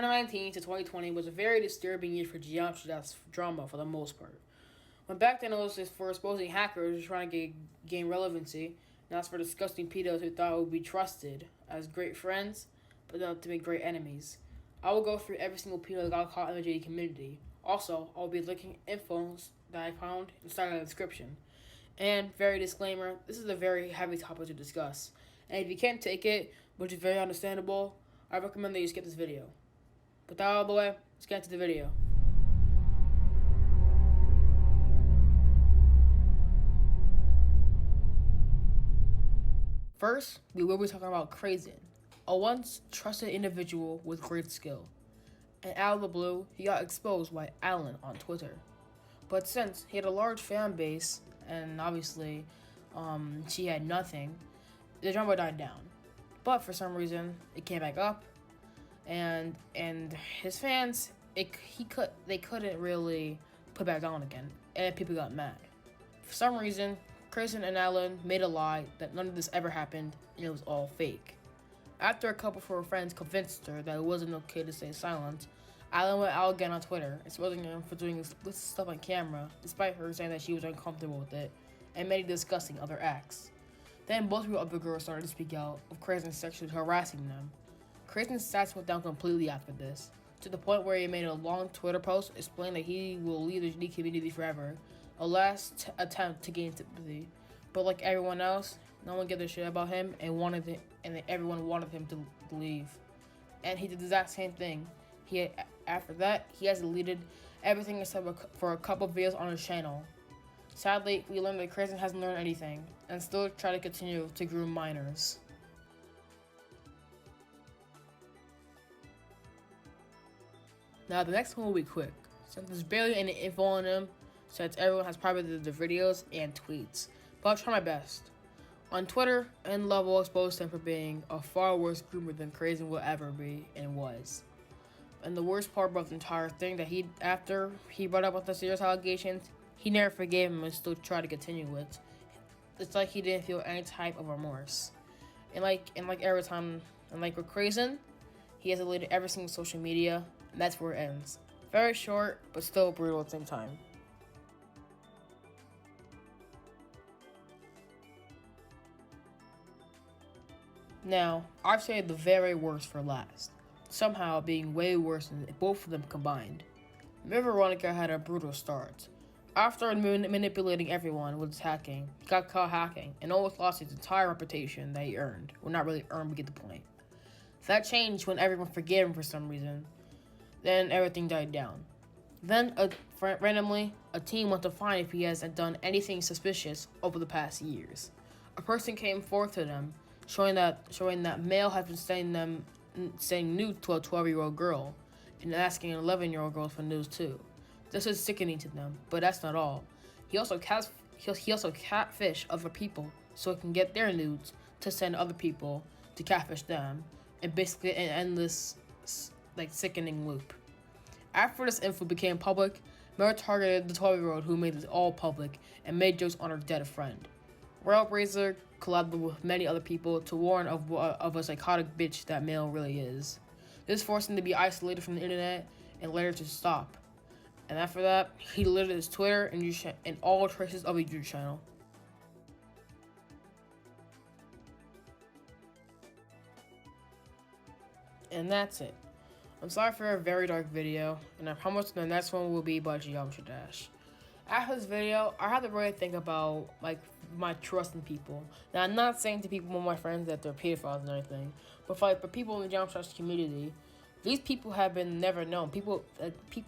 2019 to 2020 was a very disturbing year for geometry drama for the most part. When back then it was just for exposing hackers trying to gain relevancy, now it's for disgusting pedos who thought it would be trusted as great friends, but not to be great enemies. I will go through every single pedo that got caught in the JD community. Also, I'll be linking info that I found inside of the description. And very disclaimer, this is a very heavy topic to discuss. And if you can't take it, which is very understandable, I recommend that you skip this video. With that out of the way, let's get into the video. First, we will be talking about Crazen, a once trusted individual with great skill. And out of the blue, he got exposed by Alan on Twitter. But since he had a large fan base, and obviously she had nothing, the drama died down. But for some reason, it came back up, and his fans, they couldn't really put it back down again, and people got mad. For some reason, Crazen and Alan made a lie that none of this ever happened, and it was all fake. After a couple of her friends convinced her that it wasn't okay to stay silent, Alan went out again on Twitter, exposing him for doing explicit stuff on camera, despite her saying that she was uncomfortable with it, and many discussing other acts. Then both of the other girls started to speak out of Crazen sexually harassing them. Crazen's stats went down completely after this, to the point where he made a long Twitter post explaining that he will leave the GD community forever, a last attempt to gain sympathy. But like everyone else, no one gave a shit about him and everyone wanted him to leave. And he did the exact same thing. After that, he has deleted everything except for a couple videos on his channel. Sadly, we learned that Crazen hasn't learned anything, and still try to continue to groom minors. Now, the next one will be quick, since there's barely any info on him, since everyone has probably the videos and tweets, but I'll try my best. On Twitter, N-Love will expose him for being a far worse groomer than Crazen will ever be, and was. And the worst part about the entire thing, that after he brought up with the serious allegations, he never forgave him and still tried to continue with. It's like he didn't feel any type of remorse. And like with Crazen, he has deleted every single social media, and that's where it ends. Very short, but still brutal at the same time. Now, I've saved the very worst for last, somehow being way worse than both of them combined. Veronica had a brutal start. After manipulating everyone with his hacking, he got caught hacking and almost lost his entire reputation that he earned. Well, not really earned, but get the point. That changed when everyone forgave him for some reason. Then everything died down. Then, randomly, a team went to find if he has done anything suspicious over the past years. A person came forth to them, showing that male has been saying nude to a 12-year-old girl, and asking 11-year-old girls for nudes too. This is sickening to them, but that's not all. He also catfish other people so he can get their nudes to send other people to catfish them, and basically an endless, sickening loop. After this info became public, Miller targeted the 12-year-old who made this all public and made jokes on her dead friend. Railblazer collaborated with many other people to warn of a psychotic bitch that Male really is. This forced him to be isolated from the internet and later to stop. And after that, he deleted his Twitter and all traces of his YouTube channel. And that's it. I'm sorry for a very dark video, and I promise the next one will be about Geometry Dash. After this video, I had to really think about my trust in people. Now, I'm not saying to people, my friends, that they're pedophiles and everything, but for people in the Geometry Dash community, these people have been never known. People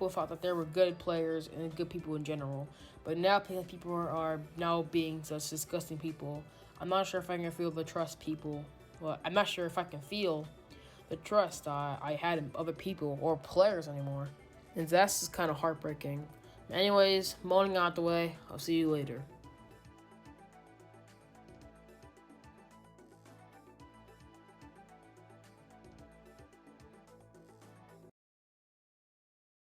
thought that they were good players and good people in general, but now people are now being such disgusting people. I'm not sure if I can feel the trust people. Well, I'm not sure if I can feel the trust I had in other people or players anymore, and that's just kind of heartbreaking. Anyways, moaning out the way. I'll see you later.